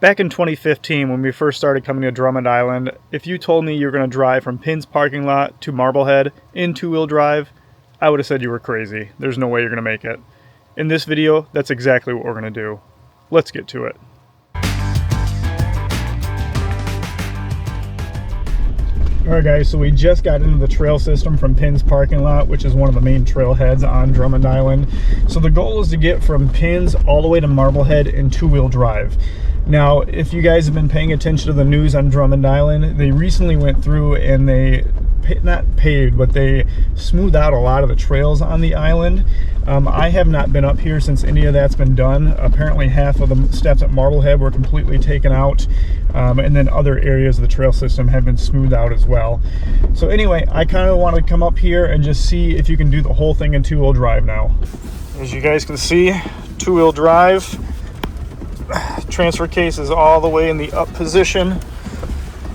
Back in 2015, when we first started coming to Drummond Island, if you told me you were going to drive from Pinn's parking lot to Marblehead in two-wheel drive, I would have said you were crazy. There's no way you're going to make it. In this video, that's exactly what we're going to do. Let's get to it. Alright guys, so we just got into the trail system from Pinn's parking lot, which is one of the main trailheads on Drummond Island. So the goal is to get from Pinn's all the way to Marblehead in two-wheel drive. Now, if you guys have been paying attention to the news on Drummond Island, they recently went through and they, not paved, but they smoothed out a lot of the trails on the island. I have not been up here since any of that's been done. Apparently half of the steps at Marblehead were completely taken out, and then other areas of the trail system have been smoothed out as well. So anyway, I kind of want to come up here and just see if you can do the whole thing in two-wheel drive now. As you guys can see, two-wheel drive. Transfer case is all the way in the up position,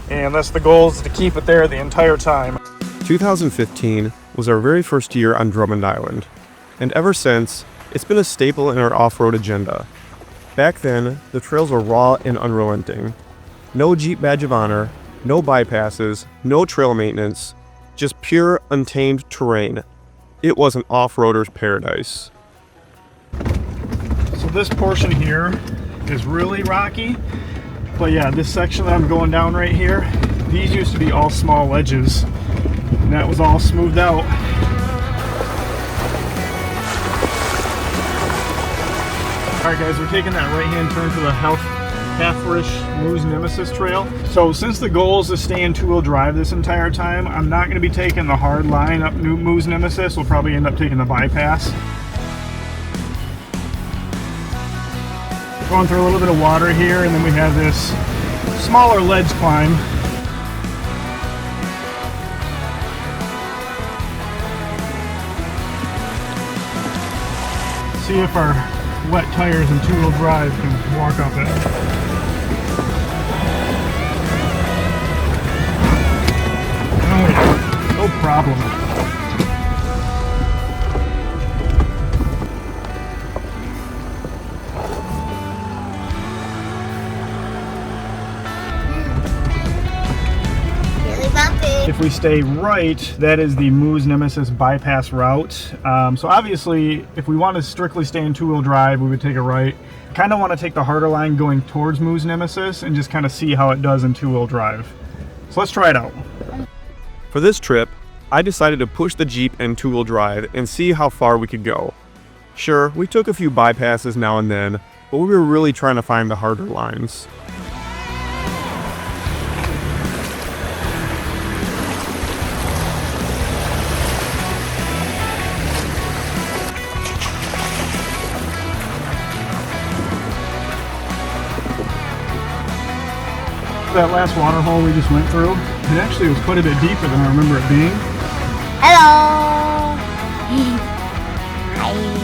and that's the goal, is to keep it there the entire time. 2015 was our very first year on Drummond Island, and ever since, it's been a staple in our off-road agenda. Back then, the trails were raw and unrelenting. No Jeep badge of honor, no bypasses, no trail maintenance, just pure, untamed terrain. It was an off-roader's paradise. So this portion here is really rocky, but yeah, this section that I'm going down right here, these used to be all small ledges, and that was all smoothed out. Alright guys, we're taking that right hand turn to the half-ish Moose Nemesis trail. So since the goal is to stay in two-wheel drive this entire time, I'm not going to be taking the hard line up Moose Nemesis. We'll probably end up taking the bypass. Going through a little bit of water here, and then we have this smaller ledge climb. See if our wet tires and two-wheel drive can walk up it. Oh yeah, no problem. If we stay right, that is the Moose Nemesis bypass route. So obviously, if we want to strictly stay in two-wheel drive, we would take a right. Kind of want to take the harder line going towards Moose Nemesis and just kind of see how it does in two-wheel drive. So let's try it out. For this trip, I decided to push the Jeep in two-wheel drive and see how far we could go. Sure, we took a few bypasses now and then, but we were really trying to find the harder lines. That last water hole we just went through, it actually was quite a bit deeper than I remember it being. Hello! Hi.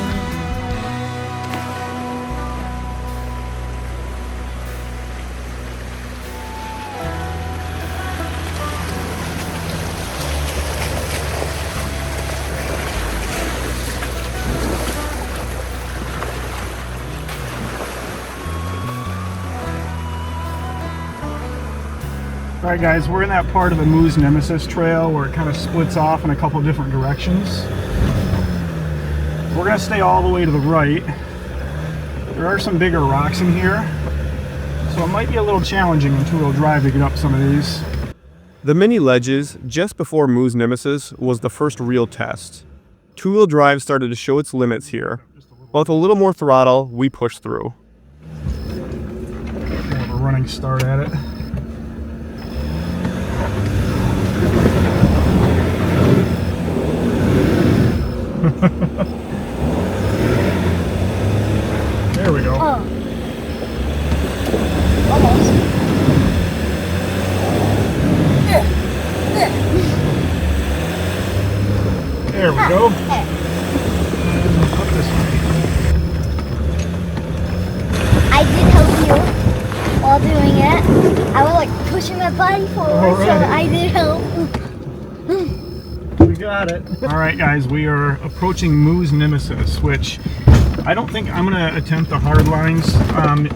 Alright guys, we're in that part of the Moose Nemesis trail where it kind of splits off in a couple different directions. We're going to stay all the way to the right. There are some bigger rocks in here, so it might be a little challenging in two-wheel drive to get up some of these. The mini ledges just before Moose Nemesis was the first real test. Two-wheel drive started to show its limits here, but with a little more throttle, we pushed through. More of a running start at it. There we go. Oh. Almost. There we go. And up this way. I did help you while doing it. I was like pushing my body forward, so I did help. We got it. All right, guys, we are approaching Moose Nemesis, which I don't think I'm going to attempt the hard lines.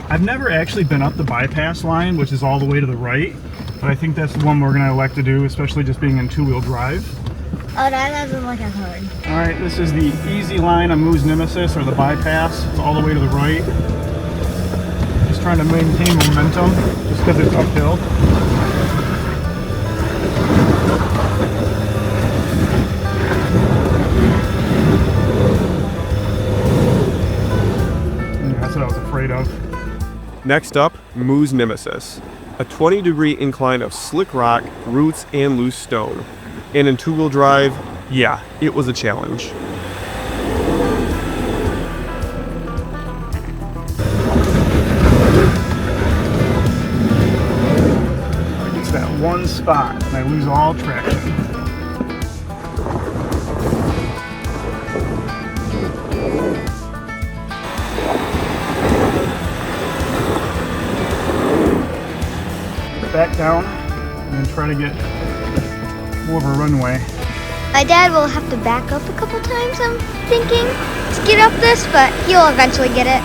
I've never actually been up the bypass line, which is all the way to the right, but I think that's the one we're going to elect to do, especially just being in two-wheel drive. Oh, that doesn't look as hard. All right, this is the easy line on Moo's Nemesis, or the bypass. It's all the way to the right. Just trying to maintain momentum, just because it's uphill. Yeah, that's what I was afraid of. Next up, Moo's Nemesis, a 20-degree incline of slick rock, roots, and loose stone. And in two-wheel drive, yeah, it was a challenge. It's that one spot, and I lose all traction. Back down, and then try to get more of a runway. My dad will have to back up a couple times, I'm thinking, to get up this, but he'll eventually get it.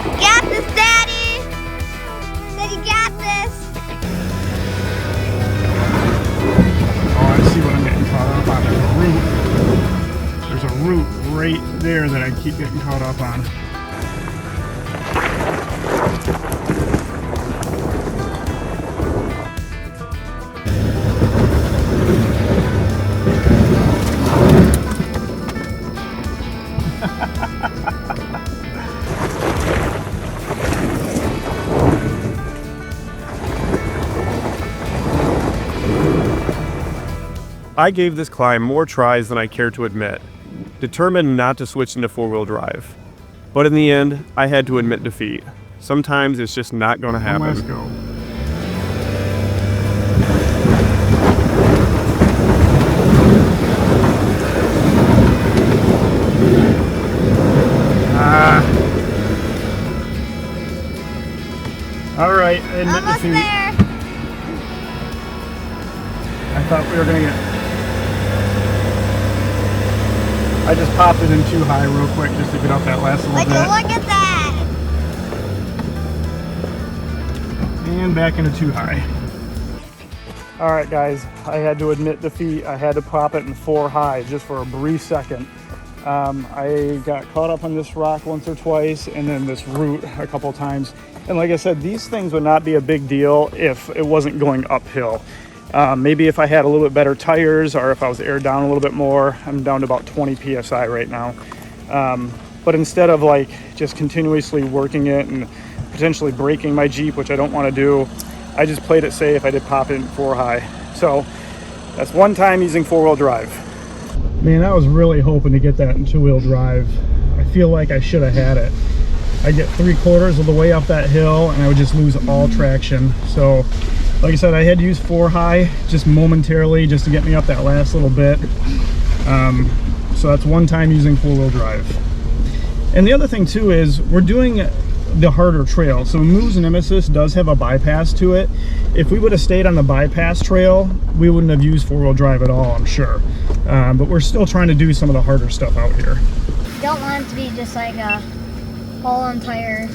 You got this, Daddy! Said you got this! Oh, I see what I'm getting caught up on. There's a root right there that I keep getting caught up on. I gave this climb more tries than I care to admit, determined not to switch into four-wheel drive. But in the end, I had to admit defeat. Sometimes it's just not going to happen. Let's go. All right, I admit Almost defeat. there! I thought we were going to get... I just popped it in too high real quick just to get up that last little Like, bit. look at that! And back into too high. All right, guys, I had to admit defeat. I had to pop it in 4 high just for a brief second. I got caught up on this rock once or twice, and then this root a couple times. And like I said, these things would not be a big deal if it wasn't going uphill. Maybe if I had a little bit better tires, or if I was aired down a little bit more. I'm down to about 20 PSI right now. But instead of like just continuously working it and potentially breaking my Jeep, which I don't want to do, I just played it safe. I did pop it in 4 high. So that's one time using 4-wheel drive. Man, I was really hoping to get that in 2-wheel drive. I feel like I should have had it. I get 3/4 of the way up that hill and I would just lose all traction. So like I said, I had to use 4 high just momentarily just to get me up that last little bit. So that's one time using 4-wheel drive. And the other thing too is we're doing the harder trail. So Moo's Nemesis does have a bypass to it. If we would have stayed on the bypass trail, we wouldn't have used 4-wheel drive at all, I'm sure. But we're still trying to do some of the harder stuff out here. You don't want it to be just like a whole entire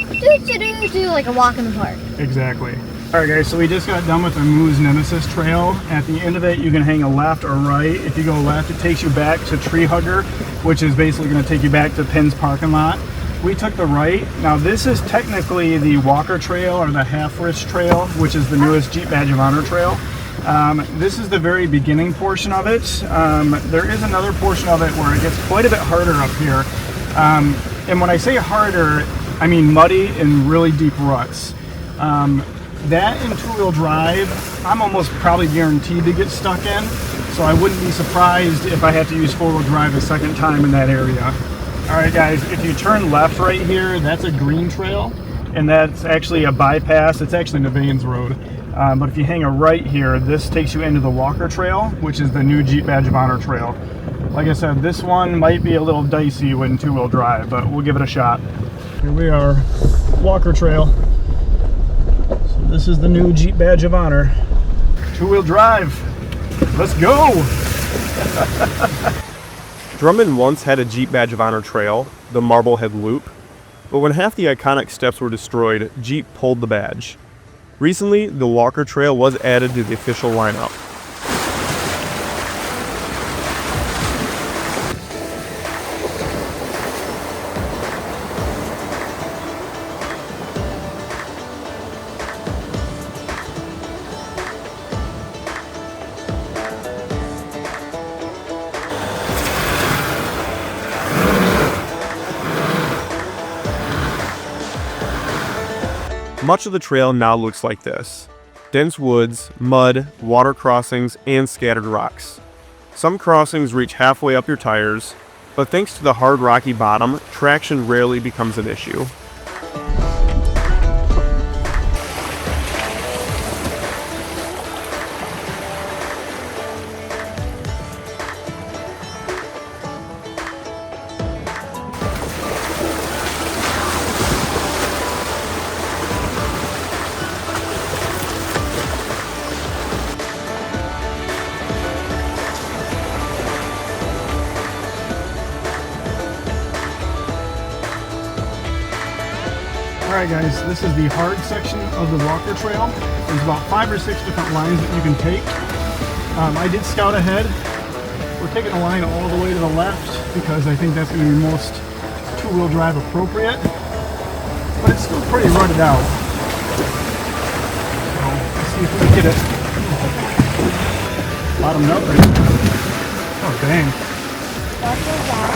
like a walk in the park. Exactly. All right, guys, so we just got done with the Moo's Nemesis trail. At the end of it, you can hang a left or right. If you go left, it takes you back to Tree Hugger, which is basically going to take you back to Penn's parking lot. We took the right. Now, this is technically the Walker Trail or the Half-Rich Trail, which is the newest Jeep Badge of Honor trail. This is the very beginning portion of it. There is another portion of it where it gets quite a bit harder up here. And when I say harder, I mean muddy and really deep ruts. That in 2-wheel drive, I'm almost probably guaranteed to get stuck in. So I wouldn't be surprised if I had to use 4-wheel drive a second time in that area. All right, guys, if you turn left right here, that's a green trail. And that's actually a bypass. It's actually Nevains Road. But if you hang a right here, this takes you into the Walker Trail, which is the new Jeep Badge of Honor trail. Like I said, this one might be a little dicey when 2-wheel drive, but we'll give it a shot. Here we are, Walker Trail. So this is the new Jeep Badge of Honor. 2-wheel drive. Let's go! Drummond once had a Jeep Badge of Honor trail, the Marblehead Loop, but when half the iconic steps were destroyed, Jeep pulled the badge. Recently, the Walker Trail was added to the official lineup. Much of the trail now looks like this: dense woods, mud, water crossings, and scattered rocks. Some crossings reach halfway up your tires, but thanks to the hard rocky bottom, traction rarely becomes an issue. Alright guys, this is the hard section of the Walker Trail. There's about 5 or 6 different lines that you can take. I did scout ahead. We're taking a line all the way to the left because I think that's going to be most two-wheel drive appropriate. But it's still pretty rutted out. So let's see if we can get it bottomed up right. Oh dang. What was that?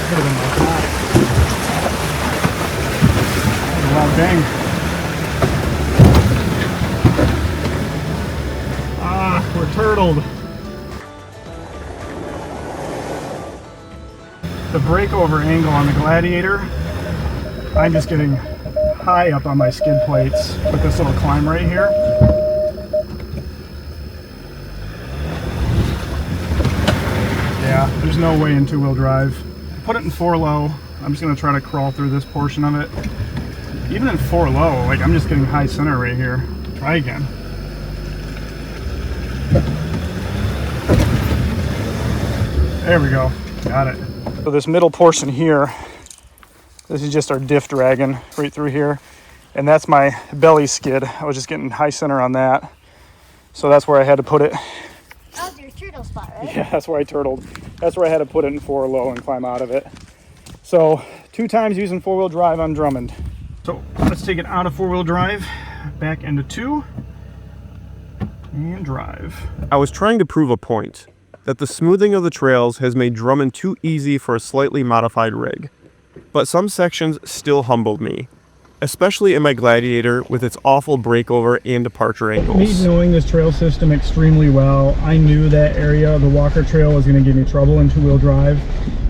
Could have been like that. Wow, dang. Ah, we're turtled. The breakover angle on the Gladiator, I'm just getting high up on my skid plates with this little climb right here. Yeah, there's no way in two-wheel drive. Put it in 4-low. I'm just going to try to crawl through this portion of it. Even in 4-low, like I'm just getting high center right here. Try again. There we go. Got it. So this middle portion here, this is just our diff dragging right through here. And that's my belly skid. I was just getting high center on that. So that's where I had to put it. That was your turtle spot, right? Yeah, that's where I turtled. That's where I had to put it in 4-low and climb out of it. So 2 times using 4-wheel drive on Drummond. So let's take it out of 4-wheel drive, back into 2, and drive. I was trying to prove a point, that the smoothing of the trails has made Drummond too easy for a slightly modified rig. But some sections still humbled me, especially in my Gladiator with its awful breakover and departure angles. Me knowing this trail system extremely well, I knew that area of the Walker Trail was going to give me trouble in 2-wheel drive.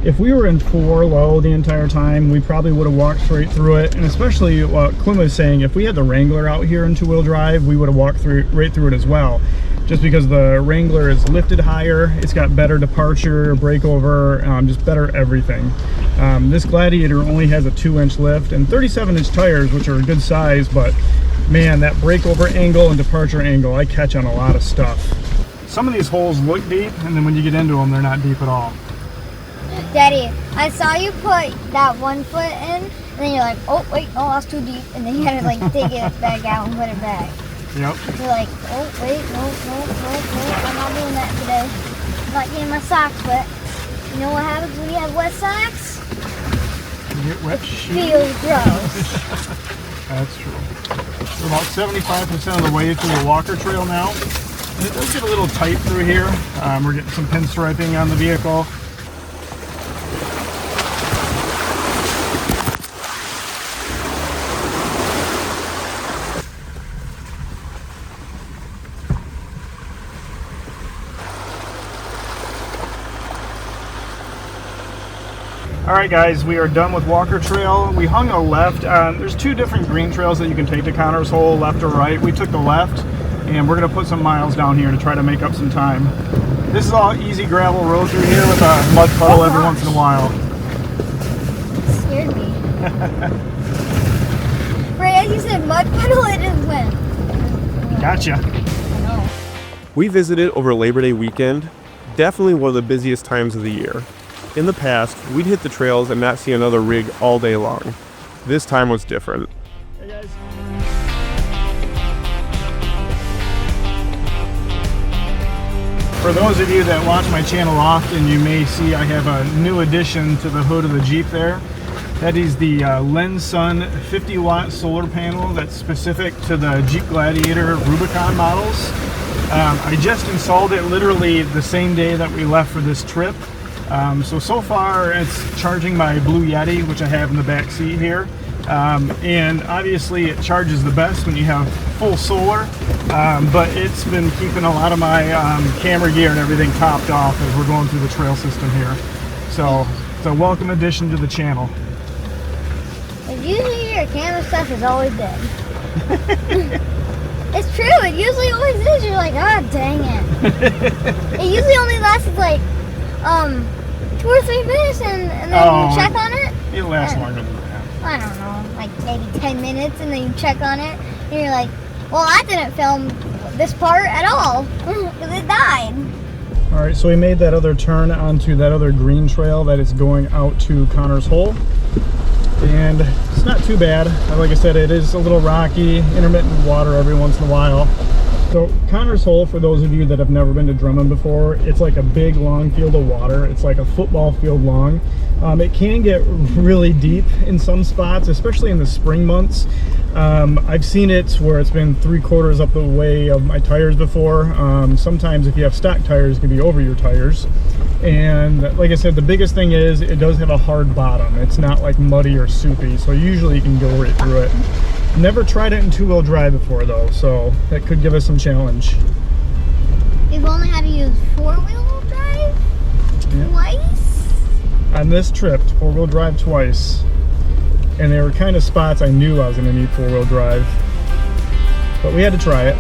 If we were in 4-low the entire time, we probably would have walked straight through it. And especially what Quinn was saying, if we had the Wrangler out here in 2-wheel drive, we would have walked right through it as well. Just because the Wrangler is lifted higher, it's got better departure, breakover, just better everything. This Gladiator only has a 2-inch lift and 37-inch tires, which are a good size, but man, that breakover angle and departure angle, I catch on a lot of stuff. Some of these holes look deep, and then when you get into them, they're not deep at all. Daddy, I saw you put that 1 foot in, and then you're like, oh wait, no, that's too deep, and then you had to like dig it back out and put it back. Yep. You're like, oh wait, no, I'm not doing that today. I'm not getting my socks wet. You know what happens when you have wet socks? You get wet shoes. Feels gross. That's true. We're about 75% of the way through the Walker Trail now. And it does get a little tight through here. We're getting some pinstriping on the vehicle. Alright guys, we are done with Walker Trail. We hung a left. There's 2 different green trails that you can take to Connor's Hole, left or right. We took the left, and we're going to put some miles down here to try to make up some time. This is all easy gravel road through here with a mud puddle every once in a while. It scared me. Right as you said mud puddle, it just went. Gotcha. I know. We visited over Labor Day weekend, definitely one of the busiest times of the year. In the past, we'd hit the trails and not see another rig all day long. This time was different. Hey guys. For those of you that watch my channel often, you may see I have a new addition to the hood of the Jeep there. That is the Lensun 50 watt solar panel that's specific to the Jeep Gladiator Rubicon models. I just installed it literally the same day that we left for this trip. So far it's charging my Blue Yeti, which I have in the back seat here. And obviously it charges the best when you have full solar, but it's been keeping a lot of my camera gear and everything topped off as we're going through the trail system here. So it's a welcome addition to the channel. Usually your camera stuff is always dead. It's true, it usually always is. You're like, ah, dang it. It usually only lasts like 2 or 3 minutes and then you check on it. It lasts longer than that. I don't know, like maybe 10 minutes and then you check on it and you're like, well, I didn't film this part at all because it died. All right, so we made that other turn onto that other green trail that is going out to Connor's Hole. And it's not too bad. Like I said, it is a little rocky, intermittent water every once in a while. So Connor's Hole, for those of you that have never been to Drummond before, it's like a big long field of water. It's like a football field long. It can get really deep in some spots, especially in the spring months. I've seen it where it's been 3/4 up the way of my tires before. Sometimes if you have stock tires, it can be over your tires. And like I said, the biggest thing is it does have a hard bottom. It's not like muddy or soupy, so usually you can go right through it. Never tried it in 2-wheel drive before though, so that could give us some challenge. We've only had to use 4-wheel drive twice? On this trip, 4-wheel drive twice. And they were kind of spots I knew I was going to need 4-wheel drive. But we had to try it.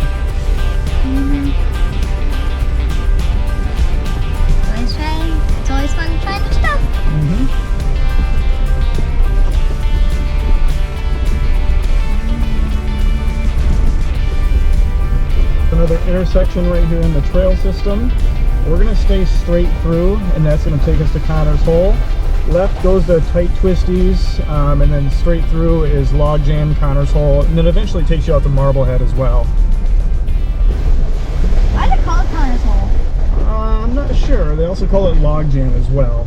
It's always fun to try new stuff. Another intersection right here in the trail system. We're going to stay straight through, and that's going to take us to Connor's Hole. Left goes to Tight Twisties, and then straight through is Log Jam, Connor's Hole, and then eventually takes you out to Marblehead as well. Why do they call it Connor's Hole? I'm not sure. They also call it Log Jam as well.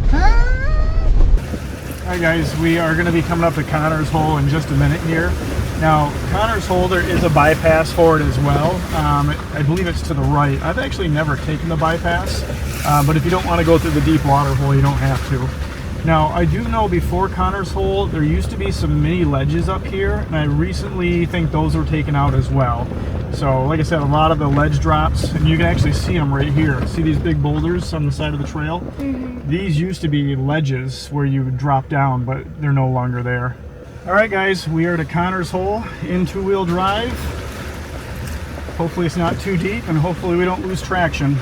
Alright guys, we are going to be coming up to Connor's Hole in just a minute here. Now, Connor's Hole, there is a bypass for it as well. I believe it's to the right. I've actually never taken the bypass, but if you don't want to go through the deep water hole, you don't have to. Now, I do know before Connor's Hole, there used to be some mini ledges up here, and I recently think those were taken out as well. So, like I said, a lot of the ledge drops, and you can actually see them right here. See these big boulders on the side of the trail? These used to be ledges where you would drop down, but they're no longer there. Alright guys, we are to Connor's Hole in 2-wheel drive. Hopefully it's not too deep, and hopefully we don't lose traction.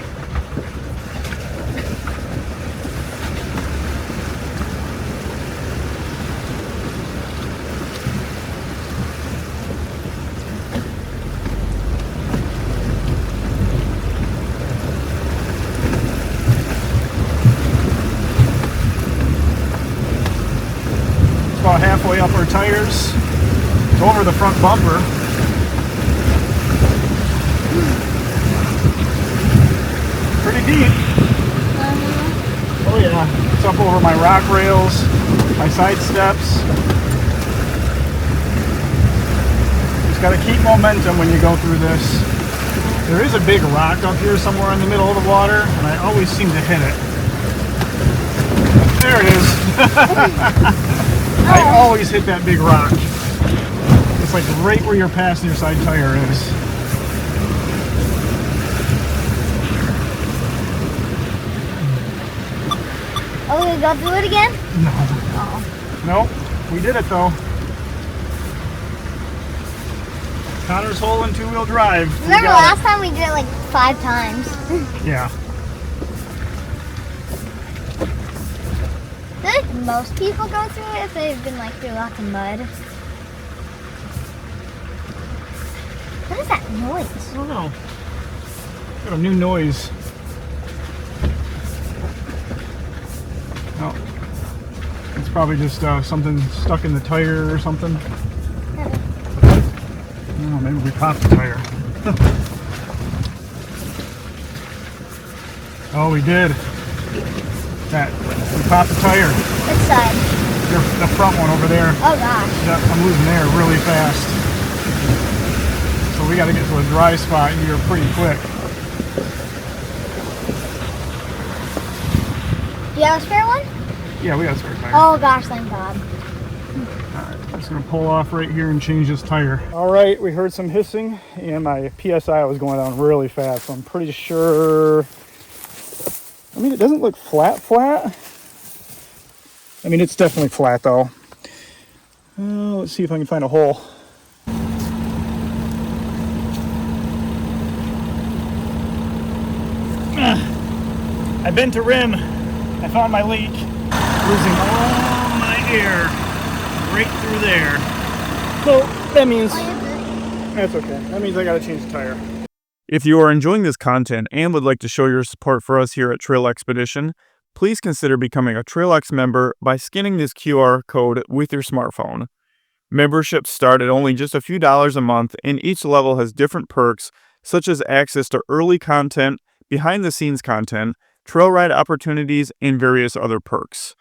About halfway up our tires, over the front bumper. Pretty deep. Oh yeah, it's up over my rock rails, my side steps. Just gotta keep momentum when you go through this. There is a big rock up here somewhere in the middle of the water, and I always seem to hit it. There it is. I always hit that big rock. It's like right where your passenger side tire is. Oh, we go through it again? No. Oh. Nope. We did it though. Connor's Hole in 2-wheel drive. Remember last time we did it like 5 times? Yeah. I feel like most people go through it if they've been like through lots of mud. What is that noise? I don't know. Got a new noise. Oh, it's probably just something stuck in the tire or something. Oh, maybe we popped the tire. Oh, we did. That we popped the tire. Which side? The front one over there. Oh gosh. Yep, I'm losing air really fast. So we got to get to a dry spot here pretty quick. Do you have a spare one? Yeah, we got a spare tire. Oh gosh, thank God. Alright, I'm just going to pull off right here and change this tire. Alright, we heard some hissing and my PSI was going down really fast. So I'm pretty sure... I mean, it doesn't look flat. I mean, it's definitely flat though. Let's see if I can find a hole. I bent a rim. I found my leak. Losing all my air right through there. So that means that's okay. That means I gotta change the tire. If you are enjoying this content and would like to show your support for us here at Trail Expedition, please consider becoming a TrailX member by scanning this QR code with your smartphone. Memberships start at only just a few dollars a month, and each level has different perks, such as access to early content, behind-the-scenes content, trail ride opportunities, and various other perks.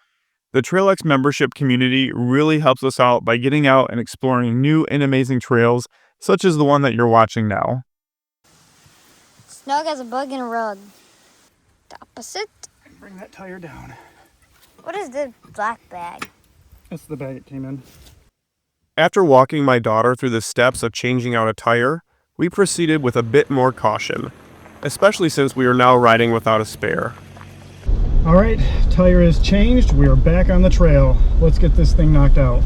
The TrailX membership community really helps us out by getting out and exploring new and amazing trails, such as the one that you're watching now. Snug has a bug in a rug. The opposite. Bring that tire down. What is this black bag? That's the bag it came in. After walking my daughter through the steps of changing out a tire, we proceeded with a bit more caution, especially since we are now riding without a spare. Alright, tire is changed. We are back on the trail. Let's get this thing knocked out.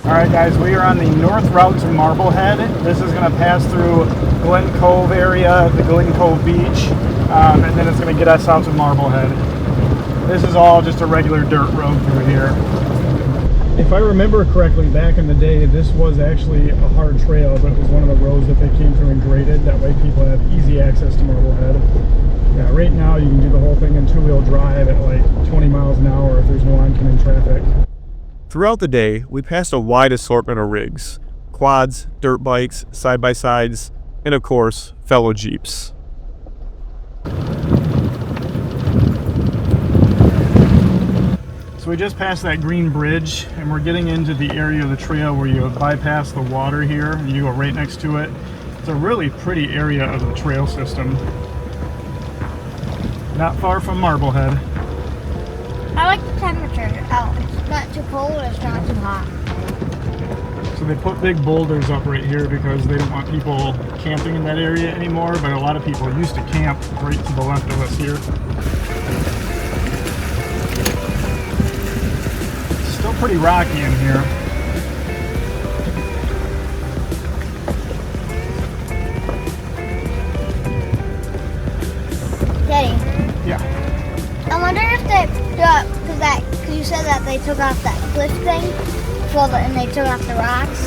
Alright guys, we are on the north route to Marblehead. This is going to pass through Glen Cove area, the Glen Cove beach, and then it's going to get us out to Marblehead. This is all just a regular dirt road through here. If I remember correctly, back in the day, this was actually a hard trail, but it was one of the roads that they came through and graded. That way people have easy access to Marblehead. Yeah, right now you can do the whole thing in two-wheel drive at like 20 miles an hour if there's no oncoming traffic. Throughout the day, we passed a wide assortment of rigs: quads, dirt bikes, side-by-sides, and of course, fellow Jeeps. So we just passed that green bridge and we're getting into the area of the trail where you bypass the water here and you go right next to it. It's a really pretty area of the trail system. Not far from Marblehead. I like the temperature out. It's not too cold, it's not too hot. So they put big boulders up right here because they don't want people camping in that area anymore, but a lot of people used to camp right to the left of us here. It's still pretty rocky in here. Daddy. Yeah. I wonder if they, because you said that they took off that cliff thing, and they took off the rocks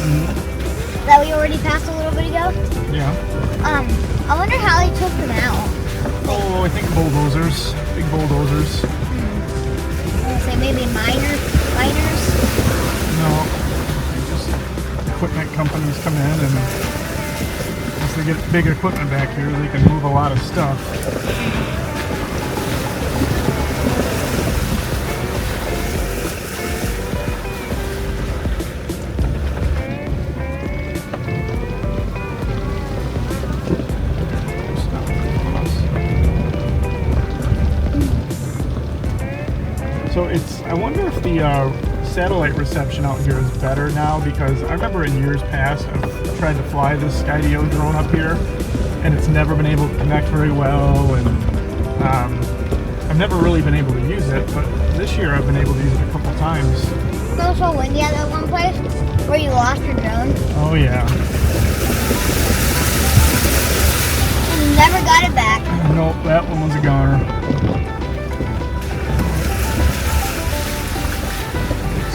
that we already passed a little bit ago. Yeah. I wonder how they took them out. Oh, I think bulldozers, big bulldozers. I want to say maybe miners. No, just equipment companies come in and once they get big equipment back here, they can move a lot of stuff. So I wonder if the satellite reception out here is better now, because I remember in years past I've tried to fly this Skydio drone up here and it's never been able to connect very well, and I've never really been able to use it, but this year I've been able to use it a couple times. It was so windy at that one place where you lost your drone. Oh yeah. And you never got it back. Nope, that one was a goner.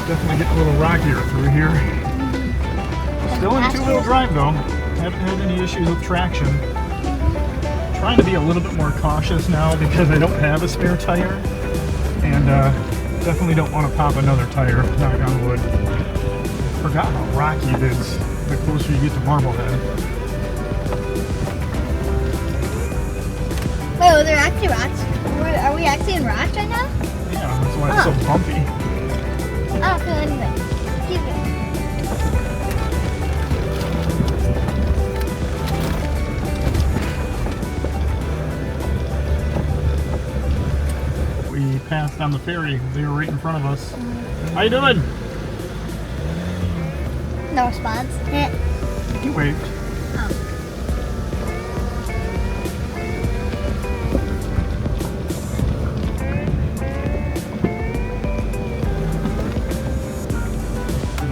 Definitely getting a little rockier through here. The Still in two-wheel drive though. Haven't had any issues with traction. Trying to be a little bit more cautious now because I don't have a spare tire. And definitely don't want to pop another tire, knock on wood. Forgot how rocky it is the closer you get to Marblehead. Wait, are there actually rocks? Are we actually in rocks right now? Yeah, that's why it's so bumpy. I don't feel anything. Keep it. We passed on the ferry. They were right in front of us. How you doing? No response. You waved. Oh.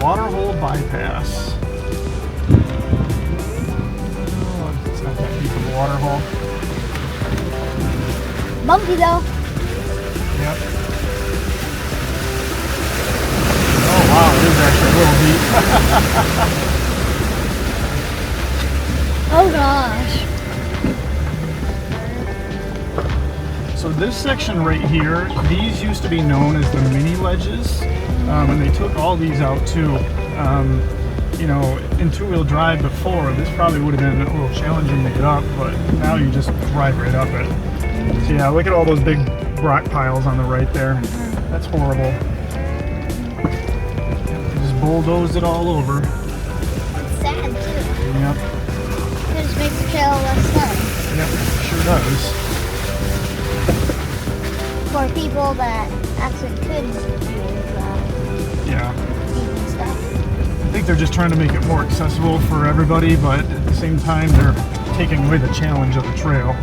Waterhole bypass. Oh, it's not that deep of a waterhole. Bumpy though. Yep. Oh wow, it is actually a little deep. Oh gosh. So this section right here, these used to be known as the mini ledges. And they took all these out too. You know, in two-wheel drive before, this probably would have been a little challenging to get up, but now you just ride right up it. So yeah, look at all those big rock piles on the right there. That's horrible. They just bulldozed it all over. It's sad too. Yep. It just makes the trail less fun. Yep, sure does. For people that actually could use Yeah. and stuff. I think they're just trying to make it more accessible for everybody, but at the same time, they're taking away the challenge of the trail.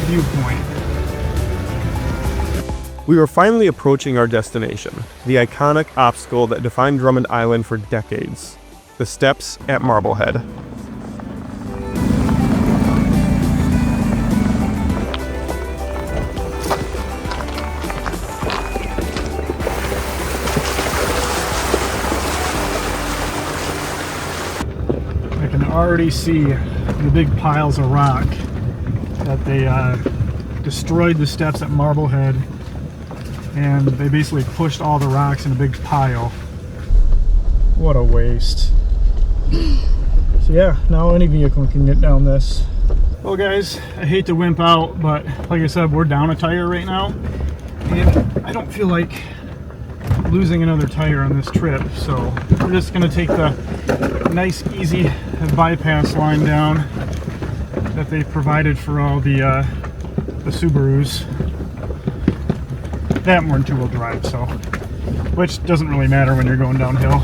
Viewpoint. We were finally approaching our destination, the iconic obstacle that defined Drummond Island for decades, the steps at Marblehead. I can already see the big piles of rock that they destroyed the steps at Marblehead, and they basically pushed all the rocks in a big pile. What a waste. So yeah, now any vehicle can get down this. Well guys, I hate to wimp out, but like I said, we're down a tire right now, and I don't feel like losing another tire on this trip, so we're just gonna take the nice easy bypass line down that they provided for all the Subarus. That more than two-wheel drive, so which doesn't really matter when you're going downhill.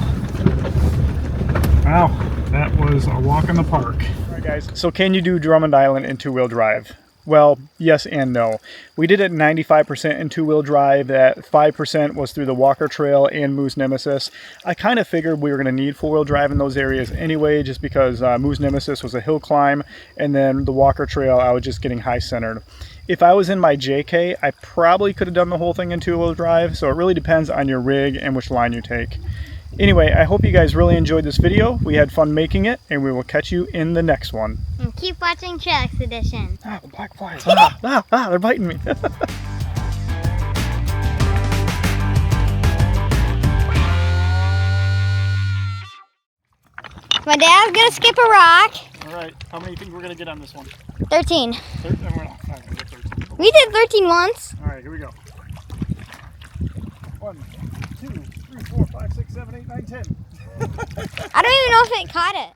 Wow, that was a walk in the park. All right, guys. So can you do Drummond Island in two-wheel drive? Well, yes and no. We did it 95% in two-wheel drive. That 5% was through the Walker Trail and Moose Nemesis. I kind of figured we were going to need four-wheel drive in those areas anyway, just because Moose Nemesis was a hill climb, and then the Walker Trail, I was just getting high-centered. If I was in my JK, I probably could have done the whole thing in two-wheel drive, so it really depends on your rig and which line you take. Anyway, I hope you guys really enjoyed this video. We had fun making it, and we will catch you in the next one. And keep watching Trail Expedition. Ah, the black flies. They're biting me. My dad's gonna skip a rock. All right, how many do you think we're gonna get on this one? 13. 13? We're not gonna get 13. We did 13 once. All right, here we go. 1, 2, 3, 4, 5, 6, 7, 8, 9, 10. I don't even know if it caught it.